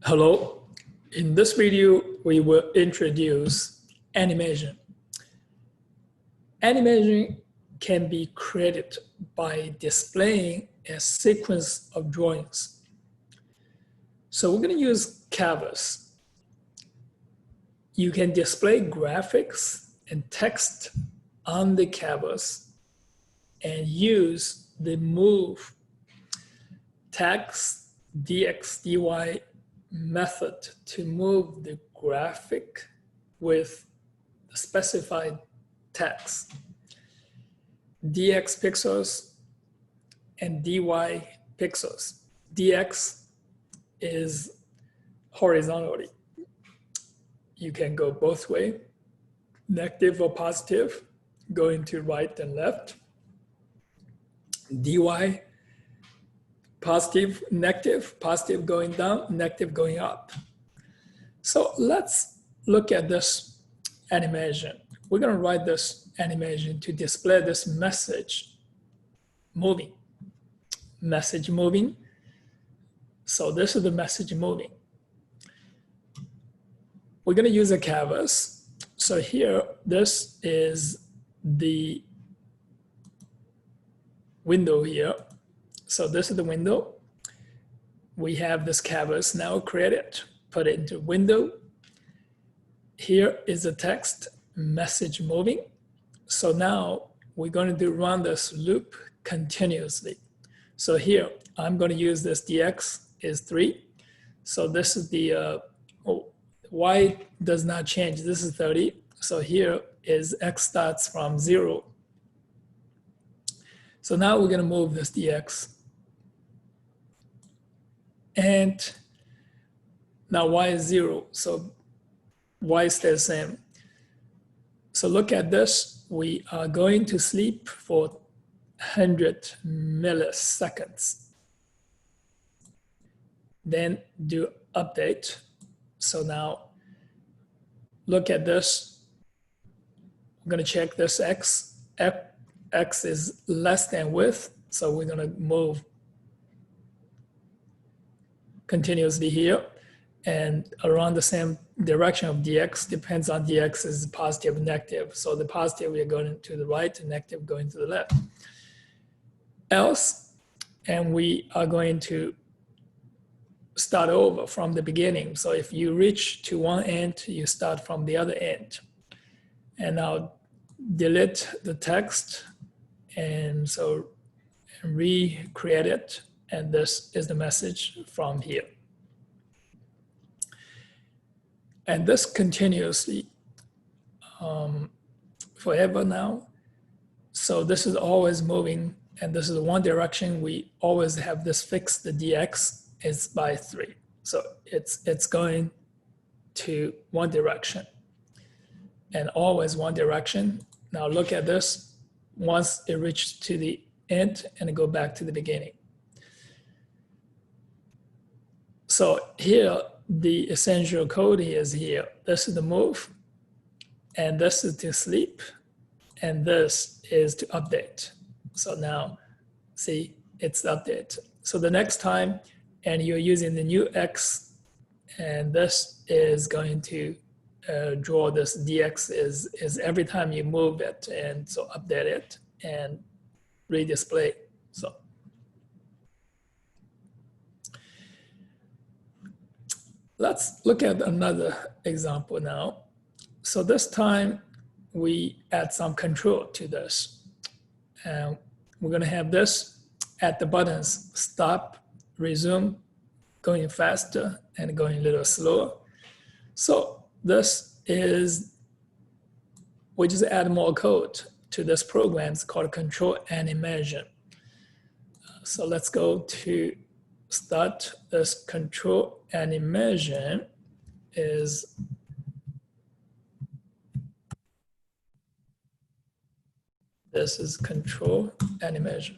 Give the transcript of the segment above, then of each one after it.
Hello. In this video, we will introduce animation. Animation can be created by displaying a sequence of drawings. So we're going to use canvas. You can display graphics and text on the canvas and use the move text dx dy method to move the graphic with the specified text. Dx pixels and dy pixels. Dx is horizontally. You can go both ways, negative or positive, going to right and left. Dy, positive, negative, positive going down, negative going up. So let's look at this animation. We're going to write this animation to display this message moving. Message moving. So this is the message moving. We're going to use a canvas. So here, this is the window here. So this is the window. We have this canvas now created, put it into window. Here is the text, message moving. So now we're going to run this loop continuously. So here, I'm going to use this dx is 3. So this is the, y does not change. This is 30. So here is x starts from 0. So now we're going to move this dx. And now y is 0. So y stays the same. So look at this. We are going to sleep for 100 milliseconds. Then do update. So now look at this. I'm going to check this x. X is less than width. So we're going to move continuously here and around the same direction of dx. Depends on dx is positive and negative. So the positive we are going to the right and negative going to the left. Else, and we are going to start over from the beginning. So if you reach to one end, you start from the other end. And now delete the text and so recreate it. And this is the message from here. And this continuously forever now. So this is always moving, and this is one direction. We always have this fixed. The dx is by 3. So it's going to one direction and always one direction. Now look at this. Once it reaches to the end and go back to the beginning. So here, the essential code is here. This is the move, and this is to sleep, and this is to update. So now, see, it's update. So the next time, and you're using the new X, and this is going to draw this dx is every time you move it, and so update it and redisplay. So let's look at another example now. So this time we add some control to this. And we're going to have this at the buttons, stop, resume, going faster and going a little slower. So this is, we just add more code to this program. It's called control animation. So let's go to start this control animation is this is control animation.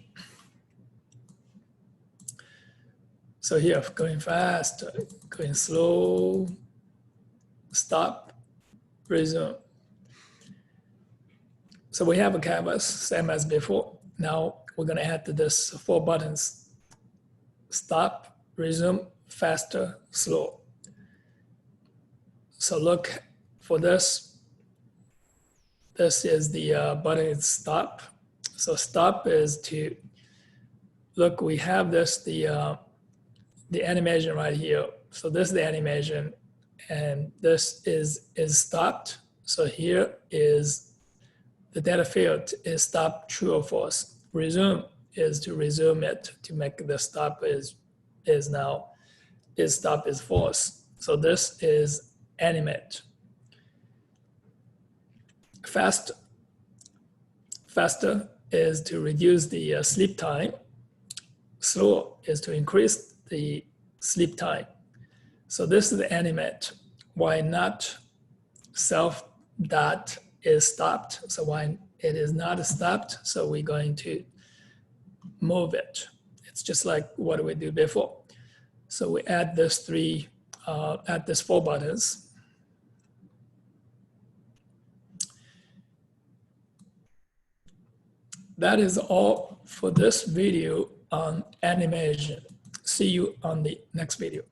So here, going fast, going slow, stop, resume. So we have a canvas, same as before. Now we're going to add to this 4 buttons: stop, resume, faster, slow. So look for this. This is the button is stop. So stop is to look. We have this the animation right here. So this is the animation, and this is stopped. So here is the data field is stop true or false. Resume is to resume it to make the stop is now is stop is false. So this is animate. Faster is to reduce the sleep time. Slower is to increase the sleep time. So this is the animate. Why not self dot is stopped? So why it is not stopped? So we're going to move it. It's just like what we did before. So we add this add this 4 buttons. That is all for this video on animation. See you on the next video.